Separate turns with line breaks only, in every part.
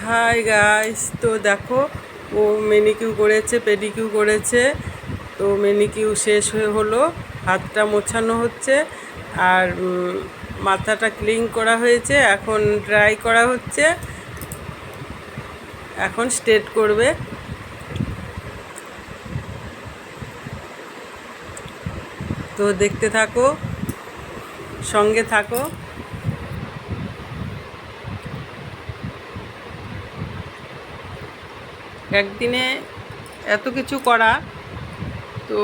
Hi guys, তো দেখো ও মেনিকিউ করেছে, পেডিকিউ করেছে। তো মেনিকিউ শেষ হয়ে হলো, হাতটা মোছানো হচ্ছে আর মাথাটা ক্লিন করা হয়েছে। এখন ড্রাই করা হচ্ছে, এখন স্ট্রেট করবে। তো দেখতে থাকো, সঙ্গে থাকো। একদিনে এত কিছু করা তো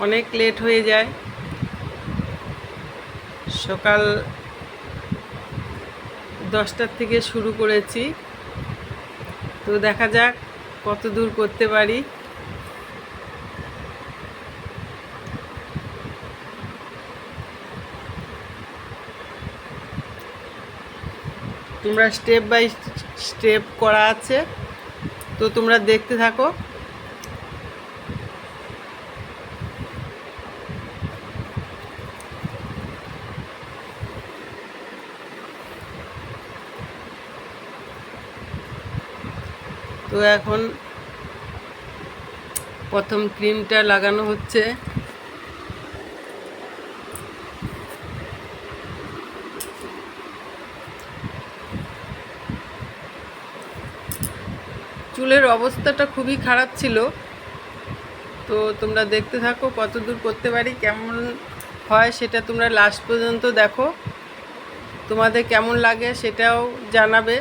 অনেক লেট হয়ে যায়। সকাল 10টার থেকে শুরু করেছি, তো দেখা যাক কত দূর করতে পারি। তোমরা স্টেপ বাই স্টেপ করা আছে, তো তোমরা দেখতে থাকো। তো এখন প্রথম ক্রিমটা লাগানো হচ্ছে। চুলের অবস্থাটা খুবই খারাপ ছিল, তো তোমরা দেখতে থাকো কত দূর করতে পারি, কেমন হয় সেটা তোমরা লাস্ট পর্যন্ত দেখো। তোমাদের কেমন লাগে সেটাও জানাবে।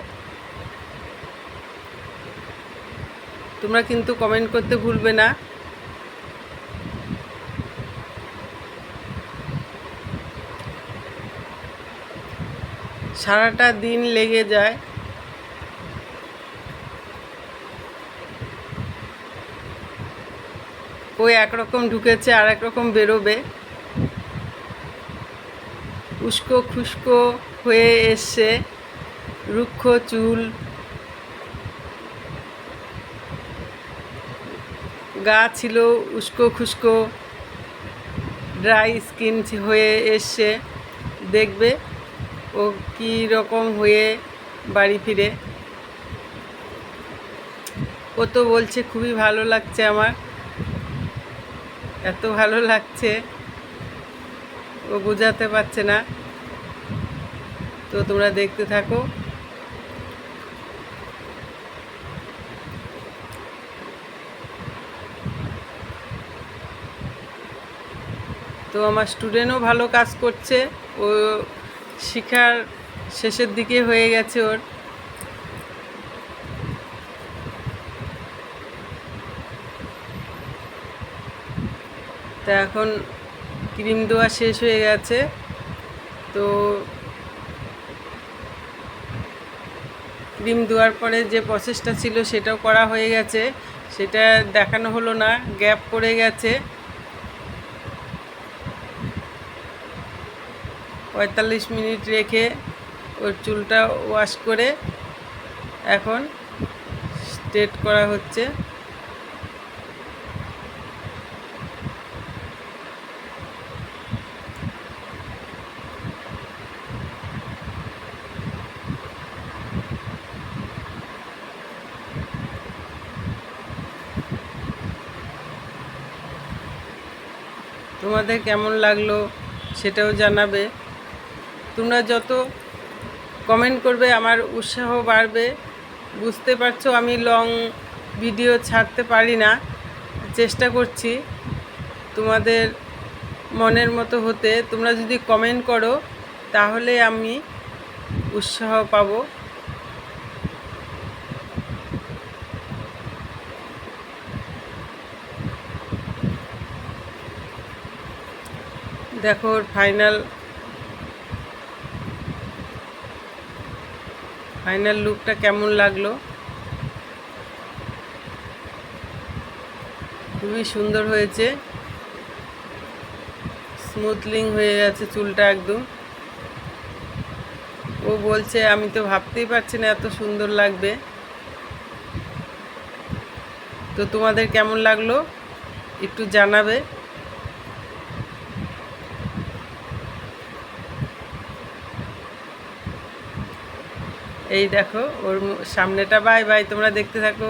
তোমরা কিন্তু কমেন্ট করতে ভুলবে না। সারাটা দিন লেগে যায়। ওই একরকম ঢুকেছে আর একরকম বেরোবে, উস্কো খুস্কো হয়ে এসছে, রুক্ষ চুল, গা ছিল উস্কো খুস্কো, ড্রাই স্কিন হয়ে এসছে। দেখবে ও কী রকম হয়ে বাড়ি ফিরে। ও তো বলছে খুবই ভালো লাগছে আমার, এত ভালো লাগছে ও বোঝাতে পারছে না। তো তোমরা দেখতে থাকো। তো আমার স্টুডেন্টও ভালো কাজ করছে, ও শিক্ষার শেষের দিকে হয়ে গেছে ওর। তা এখন ক্রিম দেওয়া শেষ হয়ে গেছে, তো ক্রিম দেওয়ার পরে যে প্রসেসটা ছিল সেটাও করা হয়ে গেছে, সেটা দেখানো হলো না, গ্যাপ পড়ে গেছে। 45 মিনিট রেখে ওর চুলটা ওয়াশ করে এখন স্ট্রেট করা হচ্ছে। তোমাদের কেমন লাগলো সেটাও জানাবে। তোমরা যত কমেন্ট করবে আমার উৎসাহ বাড়বে। বুঝতে পারছো আমি লং ভিডিও ছাড়তে পারি না, চেষ্টা করছি তোমাদের মনের মতো হতে। তোমরা যদি কমেন্ট করো তাহলে আমি উৎসাহ পাবো। দেখো ওর ফাইনাল লুকটা কেমন লাগলো। খুবই সুন্দর হয়েছে, স্মুথলিং হয়ে গেছে চুলটা একদম। ও বলছে আমি তো ভাবতেই পারছি না এত সুন্দর লাগবে। তো তোমাদের কেমন লাগলো একটু জানাবে। এই দেখো ওর সামনেটা বাই বাই, তোমরা দেখতে থাকো।